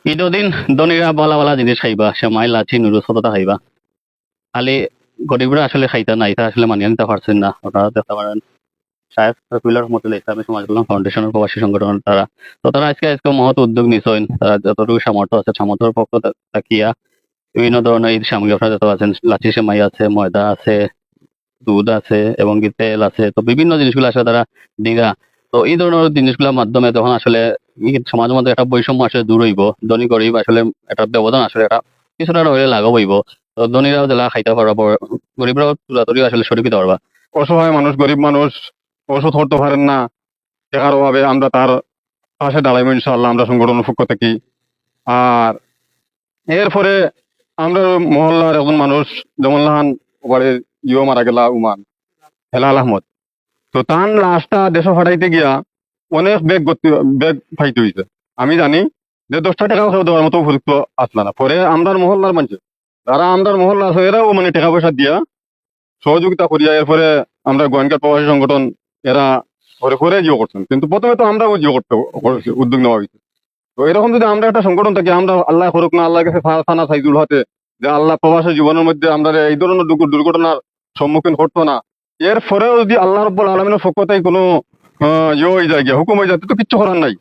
ঈদর দিন ধনীরা বলা বলা জিনিস খাইবা, সেমাই লাচি নুডলস কতটা খাইবা। খালি গরিবরা আসলে খাইতা না, এটা আসলে মানিয়ে নিতে পারছেন না। ওনারা দেখতে পারেন শায়েখ শফিউল্লাহ রহমতুল্লাহ ইসলামী সমাজ কল্যাণ ফাউন্ডেশনের প্রবাসী সংগঠন তারা, তো তারা আজকে আজকে মহৎ উদ্যোগ নিছেন। তারা যতটুকু সামর্থ্য আছে সামর্থ্যের পক্ষ তাকিয়া বিভিন্ন ধরনের ঈদ সামগ্রী আপনারা যত আছেন, লাচি সেমাই আছে, ময়দা আছে, দুধ আছে এবং কি তেল আছে, তো বিভিন্ন জিনিসগুলো আসলে তারা দিঘা। তো এই ধরনের জিনিসগুলোর মাধ্যমে যখন আসলে সমাজের মধ্যে একটা বৈষম্য আসলে দূর হইব, ধনী গরিব আসলে একটা ব্যবধান আসলে একটা কিছুটা হইলে লাঘব হইব। তো ধনীরাও জেলা খাইতে পারবা, গরিবরাও তুলাতুলি আসলে সঠিক হইতে পারবা। অসহায় মানুষ, গরিব মানুষ ওষুধ করতে পারেন না, টাকার অভাবে আমরা তার পাশে দাঁড়াইবো ইনশাআল্লাহ আমরা সংগঠনের পক্ষ থেকে। আর এরপরে আমরা মহল্লার একজন মানুষ যেমন লাহান বাড়ির মারা গেলা উমান হেলাল আহমদ, তো তার লাশটা দেশ ফাটাইতে গিয়া অনেক বেগ ফাইতে হয়েছে। আমি জানি যে 10টা টাকাও খেয়ে দেওয়ার মতো উপযুক্ত আসলা না। পরে আমরার মহল্লার মানুষ যারা আমরার মহল্লা আছে এরাও মানে টাকা পয়সা দিয়া সহযোগিতা করিয়া এরপরে আমরা গোয়েন্দা প্রবাসী সংগঠন এরা পরে করে জিও করছেন, কিন্তু প্রথমে তো আমরাও জিও করতে উদ্যোগ নেওয়া হয়েছে। তো এরকম যদি আমরা একটা সংগঠন থাকি, আমরা আল্লাহ করুক না, আল্লাহ কাছে ফানা সাইজুল হাতে যে আল্লাহ প্রবাসী জীবনের মধ্যে আমরা এই ধরনের দুর্ঘটনার সম্মুখীন করতো না। এরপরেও যদি আল্লাহ রব্বুল আলমিনের পক্ষ থেকে কোনো হয়ে যায় গিয়া হুকুম হয়ে যায়, তো কিচ্ছু করার নাই।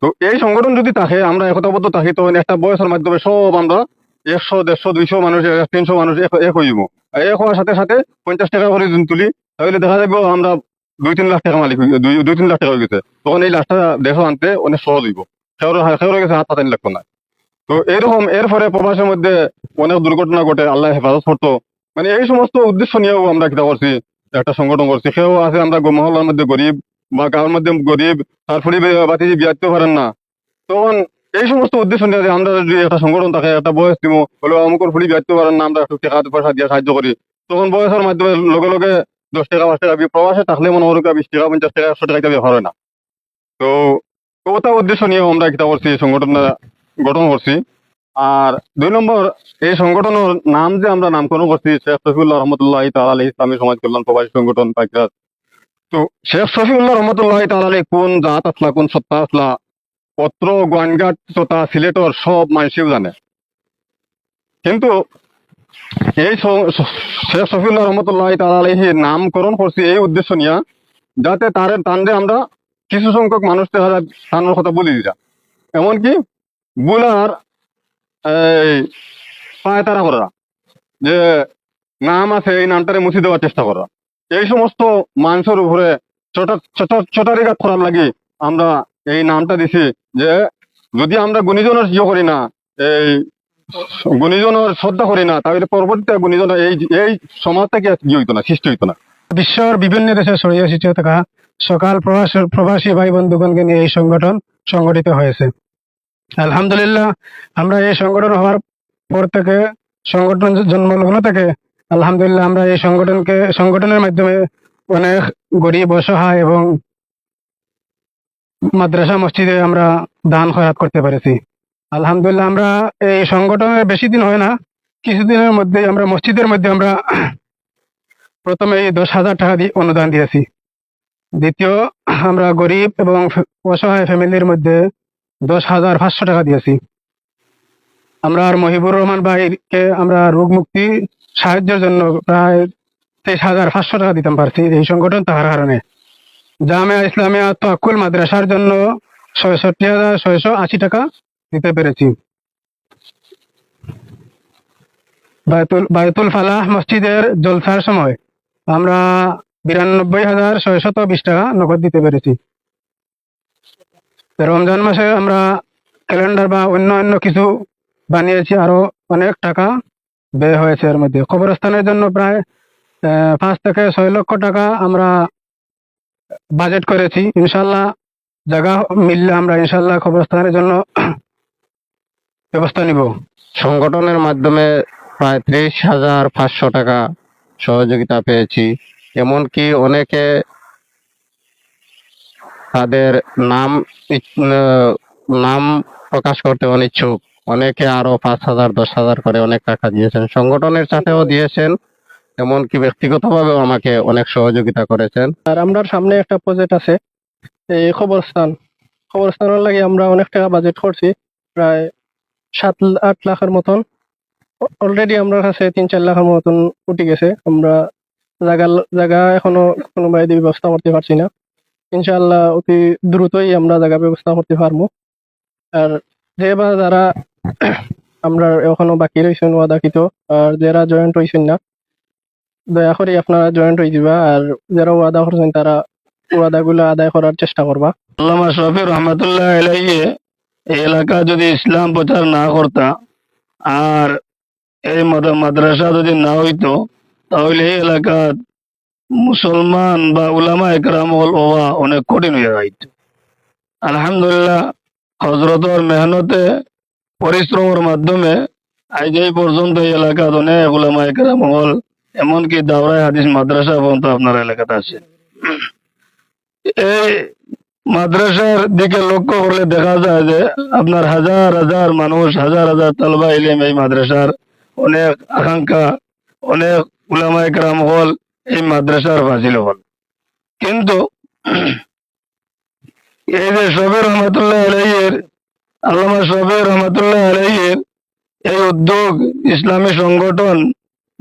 তো এই সংগঠন যদি থাকে, আমরা একতাবদ্ধ থাকি, তো একটা বয়সের মাধ্যমে সব আমরা 100, 150, 200 মানুষ, 300 মানুষ এক হয়ে যাবো। এক হওয়ার সাথে সাথে 50 টাকা করে যদি তুলি, তাহলে দেখা যাবে আমরা 2-3 লাখ টাকা মালিক 2-3 লাখ টাকা হয়ে গেছে। তখন এই লাখটা দেশ আনতে অনেক সহজ হইব। সেওর গেছে হাত পাতানি লাগতো না। তো এরকম এরপরে প্রবাসের মধ্যে অনেক দুর্ঘটনা ঘটে, আল্লাহ হেফাজত করতো। মানে এই সমস্ত উদ্দেশ্য নিয়েও আমরা কিতা করছি, একটা সংগঠন করছি। সেও আছে আমরা মহল্লার মধ্যে গরিব বা গাঁয়ের মধ্যে গরিব, তারপরে বাতি বিয়াতে পারেন না, তখন এই সমস্ত উদ্দেশ্য নিয়ে যে আমরা যদি একটা সংগঠন থাকে, একটা বয়স দিব বলে অমুকর ফুলি বিয়াতে পারেন না, আমরা একটু টাকা পয়সা দিয়ে সাহায্য করি। তখন বয়সের মাধ্যমে লগে লগে 10 টাকা 5 টাকা প্রবাসে থাকলে মনে করুক 20 টাকা 50 টাকা 100 টাকা ব্যবহার হয় না। তো ওটা উদ্দেশ্য নিয়ে আমরা কিতা করছি, সংগঠনটা গঠন করছি। আর 2 নম্বর, এই সংগঠনের নাম যে আমরা নামকরণ করছি শেখ শফিউল্লাহ রহমতুল্লাহ তাআলা ইসলামী সমাজ কল্যাণ প্রবাসী সংগঠন পাইকরাত। তো শেখ শফিউল্লাহ রহমতুল্লাহ তাআলা কোন জাত আসলা, কোন সত্তা আসলা, পত্র গোয়ানঘাট তথা সিলেটর সব মানুষও জানে। কিন্তু এই শেখ শফিউল্লাহ রহমতুল্লাহ তাআলা নামকরণ করছি এই উদ্দেশ্য নিয়ে, যাতে তানরে আমরা কিছু সংখ্যক মানুষ দেখা যায় তানোর কথা বলি দিরা, এমনকি বুলার এই পায়তারা করা, যে নাম আছে এই নামটারে মুছি দেওয়ার চেষ্টা করা, এই সমস্ত মানুষের উপরে চটারিঘাত করার লাগি আমরা এই নামটা দিছি। যে যদি আমরা গুণীজনের ইয়ে করি না, এই গুণীজনের শ্রদ্ধা করি না, তাহলে পরবর্তীতে গুণীজনের এই সমাজ থেকে ইয়ে হইতো না, সৃষ্টি হইতো না। বিশ্বের বিভিন্ন দেশে ছড়িয়ে ছিটিয়ে থাকা সকাল প্রবাসী ভাই বন্ধুগণকে নিয়ে এই সংগঠন সংগঠিত হয়েছে। আলহামদুলিল্লাহ, আমরা এই সংগঠন হওয়ার পর থেকে, সংগঠন জন্মলগ্ন থেকে আলহামদুলিল্লাহ আমরা এই সংগঠনের মাধ্যমে অনেক গরিব অসহায় এবং মাদ্রাসা মসজিদে আমরা দান খয়রাত করতে পেরেছি। আলহামদুলিল্লাহ, আমরা এই সংগঠনের বেশি দিন হয় না, কিছুদিনের মধ্যে আমরা মসজিদের মধ্যে আমরা প্রথমে 10,000 টাকা দিয়ে অনুদান দিয়েছি। দ্বিতীয়, আমরা গরিব এবং অসহায় ফ্যামিলির মধ্যে 10,500 টাকা দিয়েছি। আমরা আর মহিবুর রহমান ভাইকে আমরা রোগ মুক্তি সাহায্যের জন্য প্রায় 23,500 টাকা দিতে পারছি এই সংগঠন থাকার কারণে। জামিয়া ইসলামিয়া তাওয়াক্কুল মাদ্রাসার জন্য 66,680 টাকা দিতে পেরেছি। বায়তুল ফালাহ মসজিদের জলসার সময় আমরা 92,620 টাকা নগদ দিতে পেরেছি। রমজান মাসে আমরা ক্যালেন্ডার বা অন্য কিছু বানিয়েছি, আরো অনেক টাকা ব্যয় হয়েছে এর মধ্যে। কবরস্থানের জন্য প্রায় 5 থেকে 6 লক্ষ টাকা আমরা বাজেট করেছি। ইনশাল্লাহ জায়গা মিললে আমরা ইনশাল্লাহ কবরস্থানের জন্য ব্যবস্থা নিব। সংগঠনের মাধ্যমে প্রায় 30,500 টাকা সহযোগিতা পেয়েছি। এমনকি অনেকে তাদের নাম প্রকাশ করতে অনিচ্ছুক, অনেকে আরো 5,000 10,000 করে অনেক টাকা দিয়েছেন, সংগঠনের সাথেও দিয়েছেন, এমনকি ব্যক্তিগতভাবেও আমাকে অনেক সহযোগিতা করেছেন। আর আমরা সামনে একটা প্রজেক্ট আছে, এই কবরস্থানের লাগে আমরা অনেক টাকা বাজেট করছি, প্রায় 7-8 লাখের মতন। অলরেডি আমার কাছে 3-4 লাখের মতন উঠে গেছে। আমরা জায়গা এখনো কোনো বাইরে ব্যবস্থা করতে পারছি না। ইনশাআল্লাহ অতি দ্রুতই আমরা জায়গা ব্যবস্থা করতে পারবো। আর যারা আমরা এখনো বাকি রয়েছেন ওয়াদাকৃত, আর যারা জয়েন্ট হয়েছেন না, দয়া করে আপনারা জয়েন্ট হয়ে দিবা। আর যারা ওয়াদা করছেন তারা ওয়াদাগুলো আদায় করার চেষ্টা করবা। আল্লামা শফি রহমতুল্লাহ আলাইহি এই এলাকা যদি ইসলাম প্রচার না করতা আর এই মাদ্রাসা যদি না হইতো তাহলে এই এলাকার মুসলমান বা উলামা একরাম হওয়া অনেক কঠিন হয়ে যাইত। আলহামদুলিল্লাহ হজরতর মেহনতে পরিশ্রমের মাধ্যমে আজ এই পর্যন্ত এই এলাকাত অনেক উলামা একরাম হল, এমনকি দাওরাই হাদিস মাদ্রাসা পর্যন্ত আপনার এলাকাতে আছে। এই মাদ্রাসার দিকে লক্ষ্য করলে দেখা যায় যে আপনার হাজার হাজার মানুষ, হাজার হাজার তালবা ইলম এই মাদ্রাসার অনেক আকাঙ্ক্ষা, অনেক উলামা একরাম হল এই মাদ্রাসার ফাজিল হল। কিন্তু এই যে শফি রহমতুল্লাহ আলাইহির, আল্লামা শফি রহমতুল্লাহ আলাইহির এই উদ্যোগ, ইসলামী সংগঠন,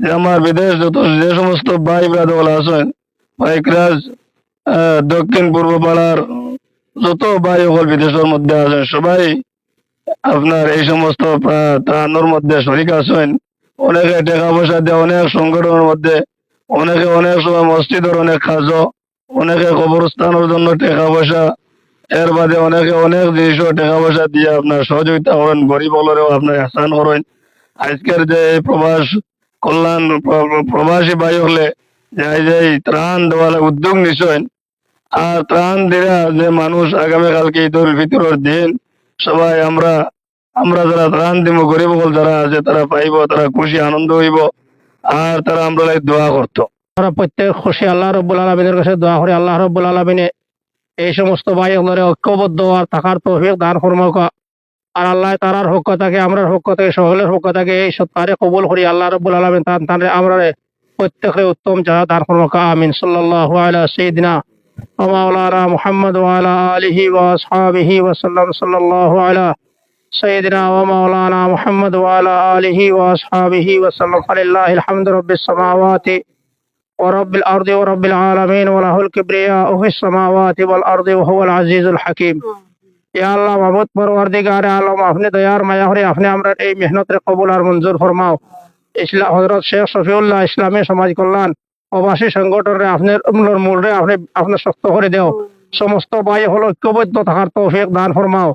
যে আমার বিদেশ যে সমস্ত ভাই ব্রাদর আছেন, ভাইকরাজ দক্ষিণ পূর্ব পাড়ার যত ভাই সকল বিদেশের মধ্যে আছেন, সবাই আপনার এই সমস্ত ত্রাণের মধ্যে শরিক আছেন। অনেকে টাকা পয়সা দিয়ে, অনেক সংগঠনের মধ্যে অনেকে অনেক সময় মসজিদের অনেক কাজ, অনেকে কবরস্থানের জন্য টাকা পয়সা, এর বাদে অনেকে অনেক জিনিসও টাকা পয়সা দিয়ে আপনার সহযোগিতা করেন, গরিব হলেও আপনার আহসান করেন। আজকের যে এই কল্যাণ প্রবাসী ভাই হলে যে এই ত্রাণ দেওয়ার উদ্যোগ নিছেন, আর ত্রাণ দেওয়া যে মানুষ আগামীকালকে ঈদুল ফিতরের দিন সবাই আমরা যারা ত্রাণ দিব, গরিব হল যারা আছে তারা পাইব, তারা খুশি আনন্দ হইব, আর তারা আমরা দোয়া করতো। আমরা প্রত্যেক খুশি আল্লাহ রব্বুল আলমিনের কাছে দোয়া করি, আল্লাহ রব্বুল আলমিনে এই সমস্ত ভাই আমাদের ঐক্যবদ্ধ আর থাকার তৌফিক দান ফরমাক। আর আল্লাহ তারার পক্ষ থেকে, আমরার পক্ষ থেকে, সকলের পক্ষ থেকে এই সত্তারে কবুল করি। আল্লাহ রব্বুল আলমিন তারে আমরা প্রত্যেকের উত্তম জাযা দান ফরমাক। আমিন। সাল্লাল্লাহু আলা সাইয়্যিদিনা ওয়া মাওলানা মুহাম্মদ ওয়া আলা আলিহি ওয়া আসহাবিহি ওয়া সাল্লাম। সাল্লাল্লাহু আলা সাইয়্যিদিনা ওয়া মাওলানা মুহাম্মদ ওয়া আলা আলিহি ওয়া আসহাবিহি ওয়া সাল্লাম। লিল্লাহিল হামদু রাব্বিস সামাওয়াতি ورب الأرض ورب العالمين وله الكبرياء في السماوات والأرض وهو العزيز الحكيم। या अल्लाह महबूद परवरदिगार आलम, अपने दयार माया করে আপনি আমরা এই মেহনতের কবুল আর মঞ্জুর ফরমাও। হযরত শেখ শফিউল্লাহ ইসলামী সমাজ কল্যাণ প্রবাসী সংগঠনের আপনার মূলরে আপনি শক্ত করে দেও। সমস্ত ভাই হলো ঐক্যবদ্ধ থাকার তৌফিক দান ফরমাও।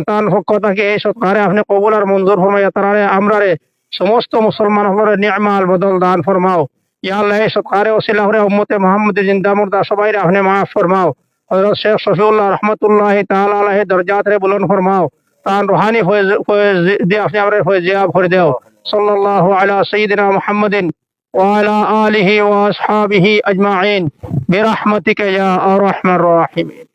টান পক্ষ থেকে এই সৎকারে আপনি কবুল আর মঞ্জুর ফরমাইয়া তারারে আমরারে সমস্ত মুসলমান হলরে নি'মাল বদল দান ফরমাও। ইয়া আল্লাহ এই সৎকারে ওসিলা করে উম্মতে মুহাম্মদী জিন্দা মুর্দা সবাইরে আপনি মাফ ফরমাও। হযরত শেখ শফিউল্লাহ রাহমাতুল্লাহি তাআলা আলাইহি দরজাত রে বুলন্দ ফরমাও। তান রুহানি ফয়েজ দিয়ে আপনি আমরা ফয়েজিয়াব করে দেও। সাল্লাল্লাহু আলা সাইয়্যিদিনা মুহাম্মাদিন ওয়া আলা আলিহি ওয়া আসহাবিহি আজমাইন বিরহমাতিকা ইয়া আরহামার রাহিমিন।